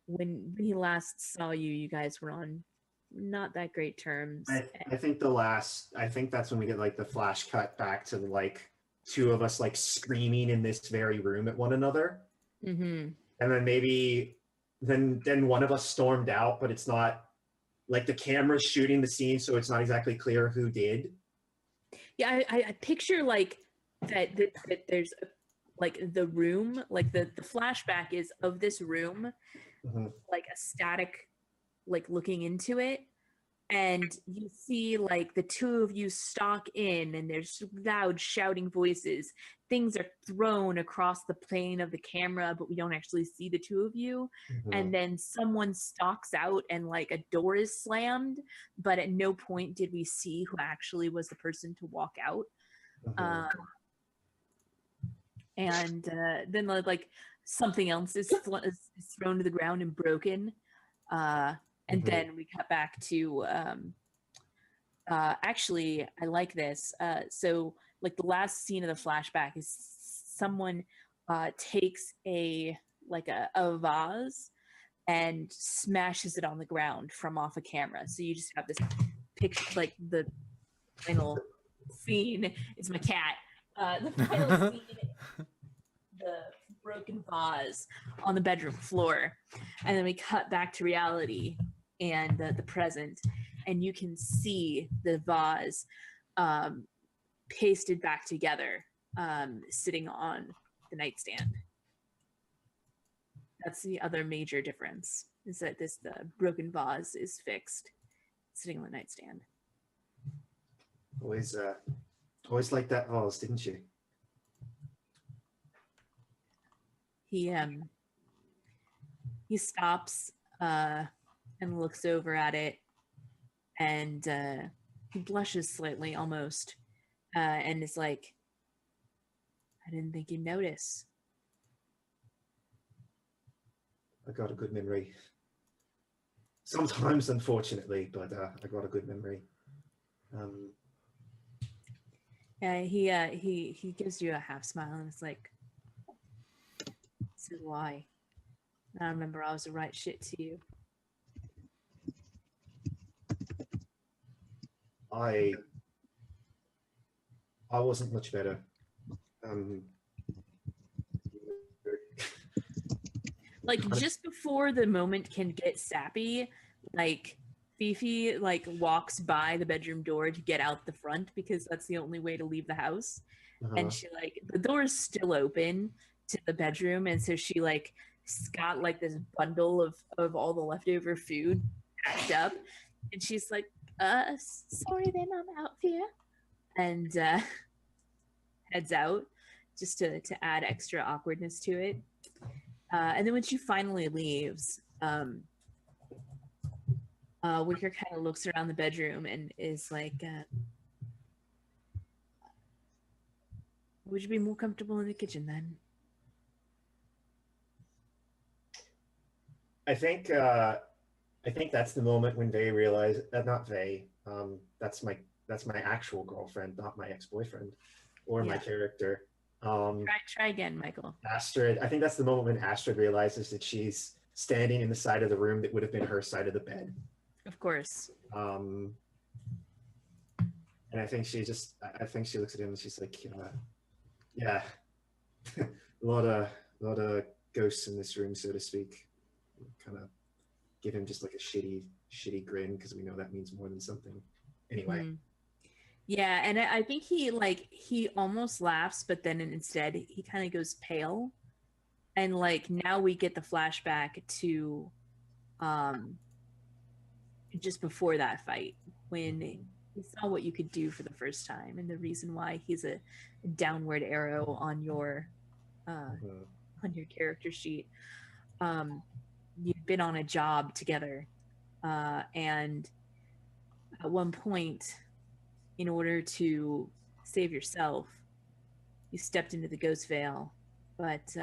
Speaker 3: When he last saw you, you guys were on not that great terms.
Speaker 5: I think that's when we get like the flash cut back to like two of us like screaming in this very room at one another.
Speaker 3: Mm-hmm.
Speaker 5: And then maybe then one of us stormed out, but it's not like the camera's shooting the scene, so it's not exactly clear who did.
Speaker 3: Yeah, I picture like that there's like the room, like the flashback is of this room, like a static, like looking into it, and you see like the two of you stalk in, and there's loud shouting voices. Things are thrown across the plane of the camera, but we don't actually see the two of you. And then someone stalks out, and like a door is slammed, but at no point did we see who actually was the person to walk out. And then like something else is thrown to the ground and broken. And then we cut back to actually, I like this. So like the last scene of the flashback is someone takes a vase and smashes it on the ground from off a camera. So you just have this picture, like the final scene is my cat. The final scene, the broken vase on the bedroom floor, and then we cut back to reality and the present, and you can see the vase pasted back together, sitting on the nightstand. That's the other major difference, is that the broken vase is fixed, sitting on the nightstand.
Speaker 5: Always liked that vase, didn't you?
Speaker 3: He stops and looks over at it, and he blushes slightly almost, and is like, I didn't think you'd notice.
Speaker 5: I got a good memory. Sometimes, unfortunately, but I got a good memory.
Speaker 3: Yeah, he gives you a half smile, and it's like, this is why. I remember I was the right shit to you.
Speaker 5: I wasn't much better.
Speaker 3: Like just before the moment can get sappy, like Fifi like walks by the bedroom door to get out the front because that's the only way to leave the house. And she like, the door is still open to the bedroom, and so she like got like this bundle of all the leftover food packed up, and she's like, sorry then, I'm out here, and heads out just to add extra awkwardness to it. And then when she finally leaves, Wicker kind of looks around the bedroom and is like, would you be more comfortable in the kitchen then?
Speaker 5: I think that's the moment when Vay realized not Vay. That's my actual girlfriend, not my ex-boyfriend or my character.
Speaker 3: Try again, Michael.
Speaker 5: Astrid. I think that's the moment when Astrid realizes that she's standing in the side of the room that would have been her side of the bed.
Speaker 3: Of course.
Speaker 5: And I think she looks at him and she's like, yeah, a lot of ghosts in this room, so to speak. Kind of give him just like a shitty grin, because we know that means more than something. Anyway.
Speaker 3: Mm-hmm. Yeah, and I think he almost laughs, but then instead he kind of goes pale, and like now we get the flashback to just before that fight when he saw what you could do for the first time, and the reason why he's a downward arrow on your character sheet. You've been on a job together, and at one point, in order to save yourself, you stepped into the ghost veil. But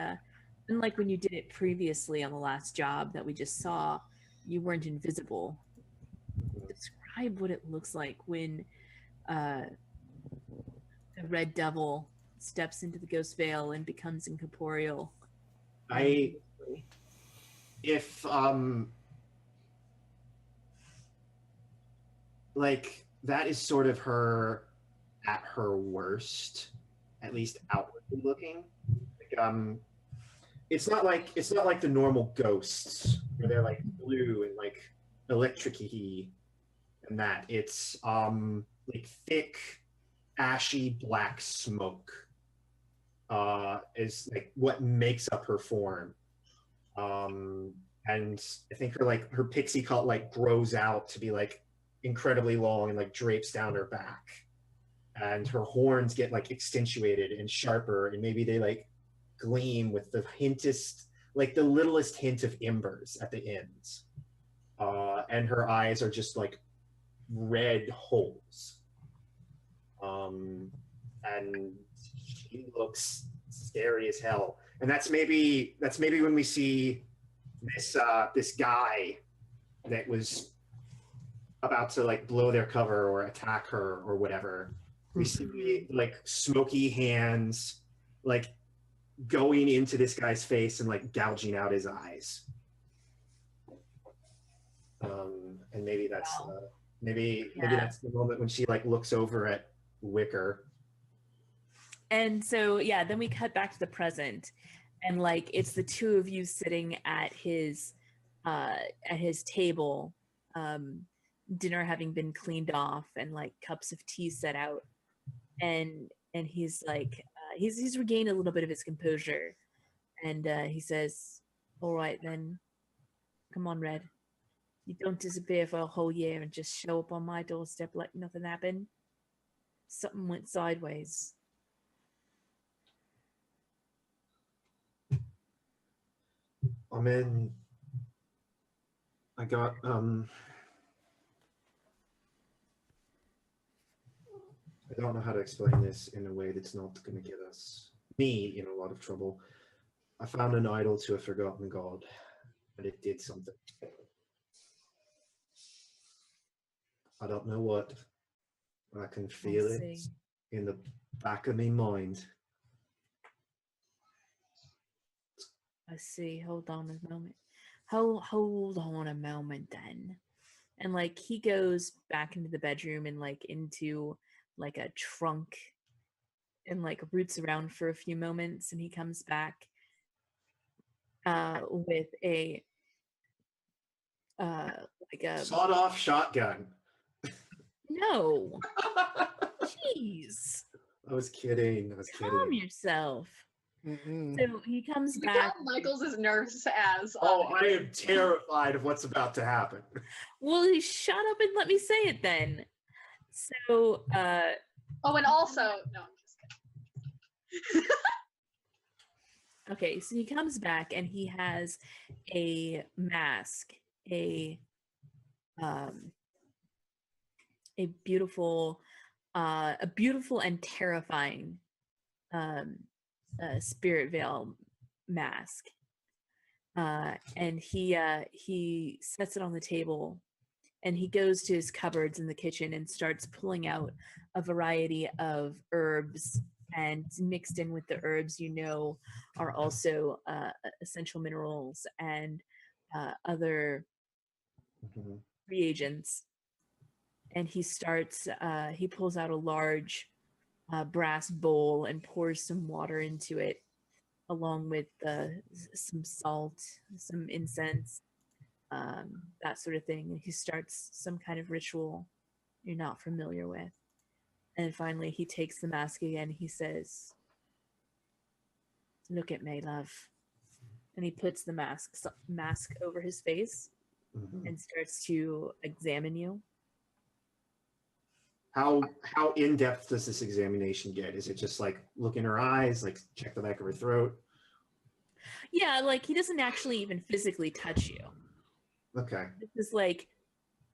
Speaker 3: unlike when you did it previously on the last job that we just saw, you weren't invisible. Describe what it looks like when the Red Devil steps into the ghost veil and becomes incorporeal.
Speaker 5: like that is sort of her at her worst, at least outwardly looking. Like, it's not like the normal ghosts where they're like blue and like electric-y and that. It's like thick, ashy black smoke is like what makes up her form. And I think her pixie cut like grows out to be like incredibly long and like drapes down her back, and her horns get like accentuated and sharper, and maybe they like gleam with the hintest, like the littlest hint of embers at the ends. And her eyes are just like red holes. And she looks scary as hell. And that's maybe when we see this guy that was about to like blow their cover or attack her or whatever. We see like smoky hands like going into this guy's face and like gouging out his eyes. And maybe that's maybe that's the moment when she like looks over at Wicker.
Speaker 3: And so then we cut back to the present, and like it's the two of you sitting at his table, dinner having been cleaned off and like cups of tea set out, and he's like he's regained a little bit of his composure, and he says, "All right then, come on, Red. You don't disappear for a whole year and just show up on my doorstep like nothing happened. Something went sideways."
Speaker 5: I'm in. I got I don't know how to explain this in a way that's not going to get me in a lot of trouble. I found an idol to a forgotten god, and it did something. I don't know what, but I can feel it in the back of my mind.
Speaker 3: I see. Hold on a moment. Hold on a moment then. And like he goes back into the bedroom and like into like a trunk and like roots around for a few moments, and he comes back with a like a
Speaker 5: sawed-off shotgun.
Speaker 3: No. Jeez.
Speaker 5: I was kidding.
Speaker 3: Calm yourself. So he comes
Speaker 4: Look
Speaker 3: back.
Speaker 4: how Michael's as nervous as.
Speaker 5: Oh, I am terrified of what's about to happen.
Speaker 3: Well, shut up and let me say it then. So,
Speaker 4: oh, and also, no, I'm just kidding.
Speaker 3: Okay, so he comes back and he has a mask, a beautiful and terrifying spirit veil mask, and he sets it on the table, and he goes to his cupboards in the kitchen and starts pulling out a variety of herbs, and mixed in with the herbs are also essential minerals and other reagents. And he pulls out a large brass bowl and pours some water into it, along with some salt, some incense, that sort of thing. And he starts some kind of ritual you're not familiar with. And finally, he takes the mask again. He says, "Look at me, love." And he puts the mask over his face and starts to examine you.
Speaker 5: How in depth does this examination get? Is it just like look in her eyes, like check the back of her throat?
Speaker 3: Yeah, like he doesn't actually even physically touch you.
Speaker 5: Okay.
Speaker 3: This is like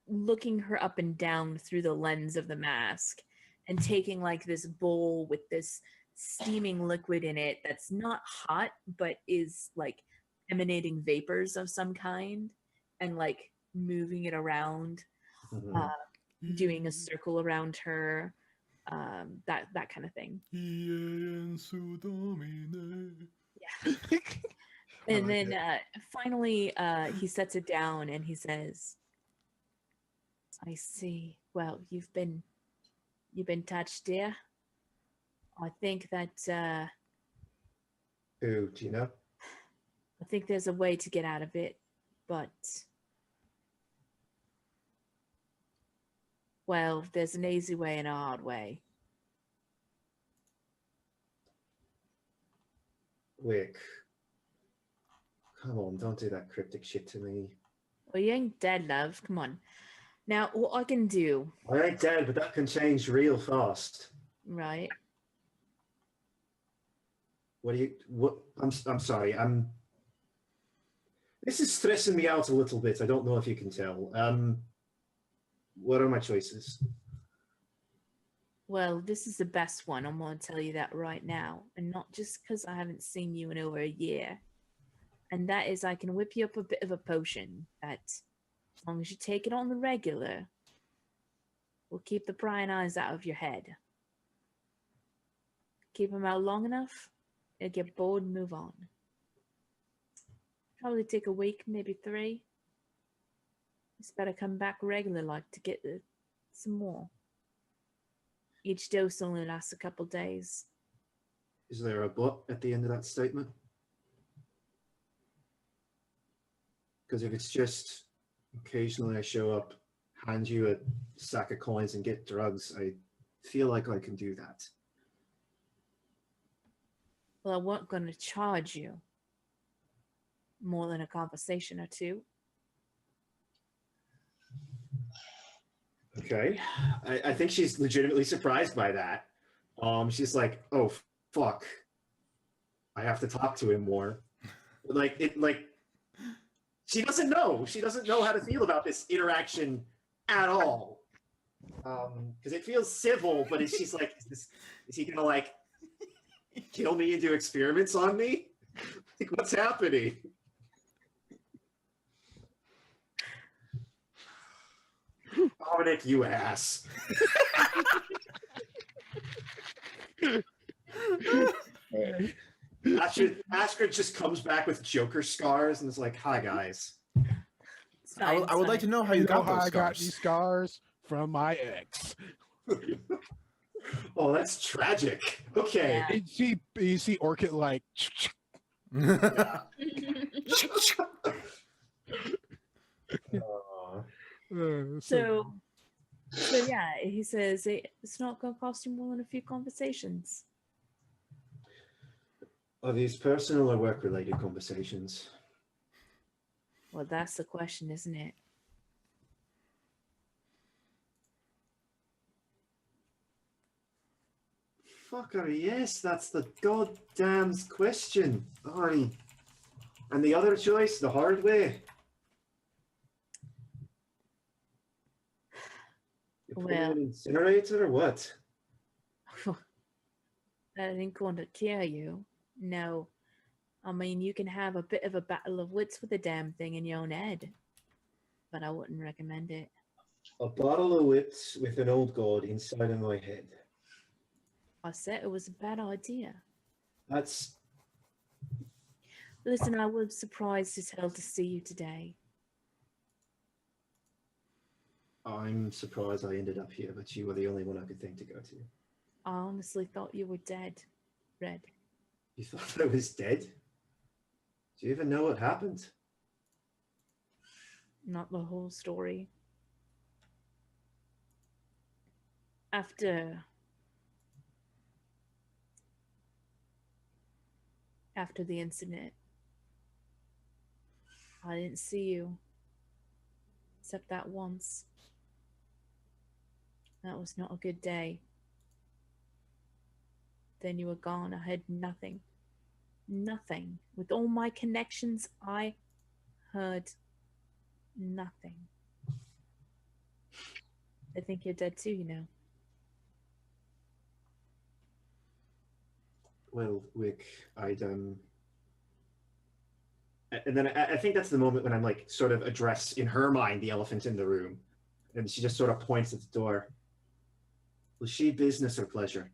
Speaker 3: looking her up and down through the lens of the mask and taking like this bowl with this steaming liquid in it that's not hot but is like emanating vapors of some kind, and like moving it around, doing a circle around her, that kind of thing. Yeah. And then finally he sets it down and he says, "I see. Well, you've been touched, dear. I think that
Speaker 5: Who, do you know?
Speaker 3: I think there's a way to get out of it, but well, there's an easy way and a hard way.
Speaker 5: Wick. Come on, don't do that cryptic shit to me.
Speaker 3: Well, you ain't dead, love. Come on. Now, what I can do,
Speaker 5: I ain't dead, but that can change real fast.
Speaker 3: right?
Speaker 5: I'm sorry, this is stressing me out a little bit. I don't know if you can tell. What are my choices?
Speaker 3: Well, this is the best one. I'm going to tell you that right now. And not just because I haven't seen you in over a year. And that is I can whip you up a bit of a potion that, as long as you take it on the regular, will keep the prying eyes out of your head. Keep them out long enough, you'll get bored and move on. Probably take a week, maybe 3. It's better come back regular like to get some more. Each dose only lasts a couple days.
Speaker 5: Is there a but at the end of that statement? Because if it's just occasionally I show up, hand you a sack of coins and get drugs, I feel like I can do that.
Speaker 3: Well, I wasn't going to charge you more than a conversation or 2.
Speaker 5: Okay. I think she's legitimately surprised by that. She's like, oh, fuck. I have to talk to him more. She doesn't know. She doesn't know how to feel about this interaction at all. Because it feels civil, but she's like, is he gonna like kill me and do experiments on me? Like, what's happening? Dominic, you ass. Astrid just comes back with Joker scars and is like, hi, guys.
Speaker 2: I would like to know how you got those
Speaker 1: I got
Speaker 2: scars.
Speaker 1: these scars from my ex.
Speaker 5: Oh, that's tragic. Okay.
Speaker 3: Yeah.
Speaker 1: You see Orchid like.
Speaker 5: Yeah.
Speaker 3: So yeah, he says it's not going to cost you more than a few conversations.
Speaker 5: Are these personal or work-related conversations?
Speaker 3: Well, that's the question, isn't it?
Speaker 5: Fucker, yes, that's the goddamn question. Aye. And the other choice, the hard way. You put me in
Speaker 3: Well-
Speaker 5: an incinerator or what?
Speaker 3: That ain't going to kill you. No. I mean, you can have a bit of a battle of wits with the damn thing in your own head. But I wouldn't recommend it.
Speaker 5: A bottle of wits with an old god inside of my head.
Speaker 3: I said it was a bad idea.
Speaker 5: That's...
Speaker 3: Listen, I was surprised as hell to see you today.
Speaker 5: I'm surprised I ended up here, but you were the only one I could think to go to.
Speaker 3: I honestly thought you were dead, Red.
Speaker 5: You thought I was dead? Do you even know what happened?
Speaker 3: Not the whole story. After the incident, I didn't see you. Except that once. That was not a good day. Then you were gone. I had nothing. Nothing. With all my connections, I heard nothing. I think you're dead too, you know.
Speaker 5: Well, Wick, and then I think that's the moment when I'm like sort of address in her mind the elephant in the room, and she just sort of points at the door. Was she business or pleasure?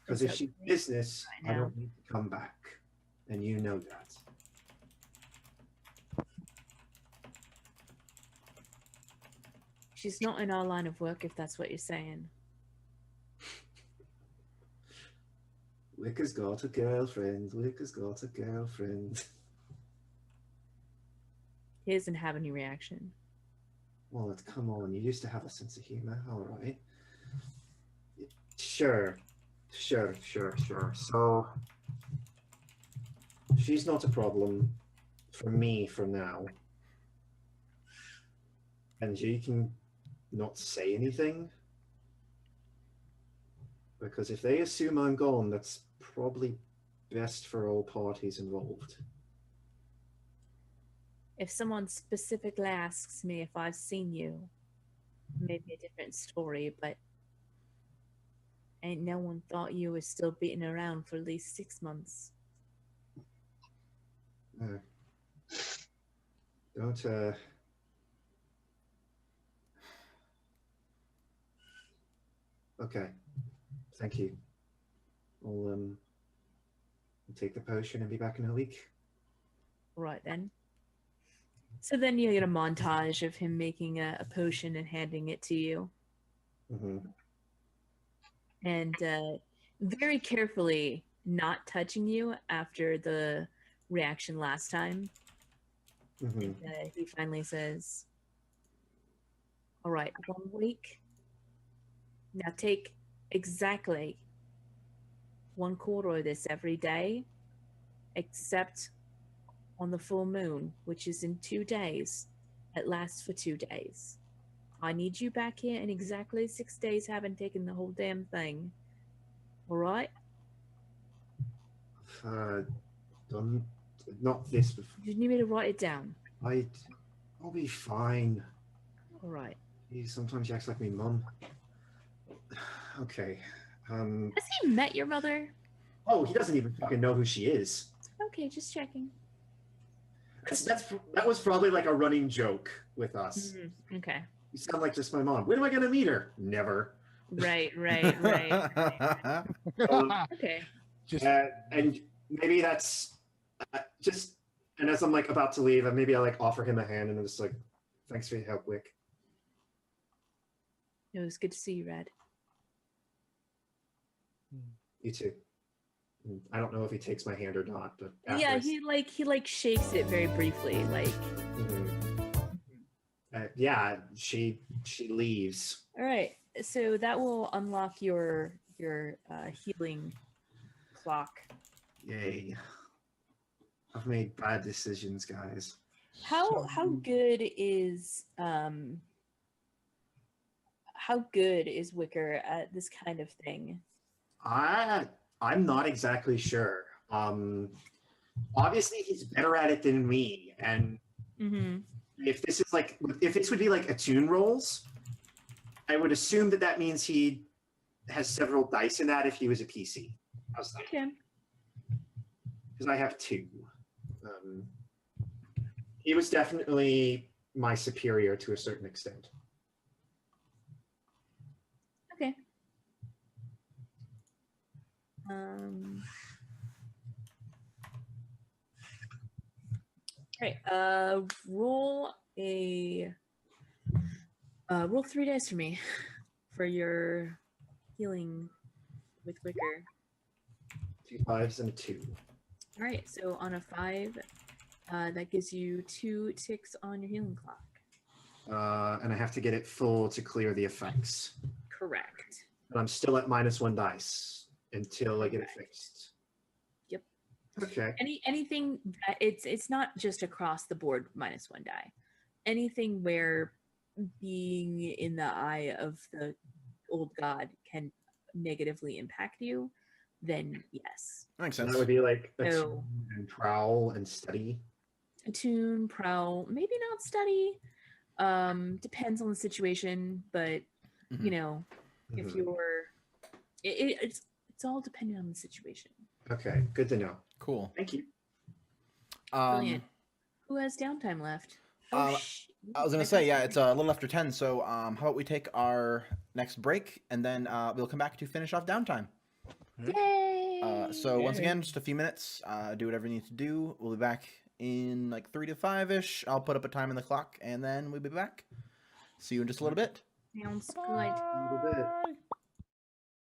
Speaker 5: Because if she's business, I don't need to come back, and you know that.
Speaker 3: She's not in our line of work, if that's what you're saying.
Speaker 5: Wicker's got a girlfriend. Wicker's got a girlfriend.
Speaker 3: He doesn't have any reaction.
Speaker 5: Well, come on. You used to have a sense of humor. All right. Sure. So, she's not a problem for me for now. And you can not say anything. Because if they assume I'm gone, that's probably best for all parties involved.
Speaker 3: If someone specifically asks me if I've seen you, maybe a different story, but ain't no one thought you was still beating around for at least 6 months.
Speaker 5: Don't, Okay. Thank you. I'll take the potion and be back in a week.
Speaker 3: Right then. So then you get a montage of him making a potion and handing it to you.
Speaker 5: Mm-hmm.
Speaker 3: And very carefully not touching you after the reaction last time.
Speaker 5: Mm-hmm.
Speaker 3: And he finally says, all right, 1 week. Now take exactly 1/4 of this every day, except on the full moon, which is in 2 days. It lasts for 2 days. I need you back here in exactly 6 days, having taken the whole damn thing. All right?
Speaker 5: Done. Not this before.
Speaker 3: You need me to write it down.
Speaker 5: I'll be fine.
Speaker 3: All right.
Speaker 5: Sometimes she acts like me mum. Okay.
Speaker 3: Has he met your mother?
Speaker 5: Oh, he doesn't even fucking know who she is.
Speaker 3: Okay, just checking.
Speaker 5: That was probably like a running joke with us.
Speaker 3: Mm-hmm. Okay.
Speaker 5: You sound like just my mom. When am I gonna meet her? Never.
Speaker 3: Right. Okay.
Speaker 5: And maybe that's just. And as I'm like about to leave, maybe I like offer him a hand, and I'm just like, "Thanks for your help, Wick."
Speaker 3: It was good to see you, Red.
Speaker 5: You too. I don't know if he takes my hand or not, but
Speaker 3: Yeah,
Speaker 5: afterwards-
Speaker 3: he shakes it very briefly, like.
Speaker 5: Yeah, she leaves.
Speaker 3: All right, so that will unlock your healing clock.
Speaker 5: Yay! I've made bad decisions, guys.
Speaker 3: How good is Wicker at this kind of thing?
Speaker 5: I'm not exactly sure. Obviously he's better at it than me, and if this would be like attune rolls, I would assume that means he has several dice in that if he was a PC. How's that?
Speaker 3: Okay.
Speaker 5: Because I have 2. He was definitely my superior to a certain extent.
Speaker 3: Okay. All right. Roll 3 dice for me for your healing with Wicker.
Speaker 5: 2 5s and a 2.
Speaker 3: All right. So on a 5, that gives you 2 ticks on your healing clock.
Speaker 5: And I have to get it full to clear the effects.
Speaker 3: Correct.
Speaker 5: And I'm still at -1 dice until I get it fixed.
Speaker 3: Yep.
Speaker 5: Okay.
Speaker 3: Anything that it's not just across the board -1 die. Anything where being in the eye of the old god can negatively impact you, then yes.
Speaker 2: That makes
Speaker 5: So
Speaker 2: sense.
Speaker 5: that would be like
Speaker 3: So-
Speaker 5: attune and prowl and study.
Speaker 3: Attune, prowl, maybe not study. Depends on the situation, but you know, if
Speaker 5: Mhm.
Speaker 3: you're, it's all dependent on the situation.
Speaker 5: Okay, good to know.
Speaker 2: Cool.
Speaker 5: Thank you.
Speaker 3: Brilliant. Who has downtime left?
Speaker 2: I was gonna say, yeah, it's a little after 10. So, how about we take our next break and then we'll come back to finish off downtime.
Speaker 3: Yay!
Speaker 2: So once again, just a few minutes. Do whatever you need to do. We'll be back in like 3 to 5 ish. I'll put up a time in the clock and then we'll be back. See you in just a little bit.
Speaker 3: Sounds good.
Speaker 5: A little bit.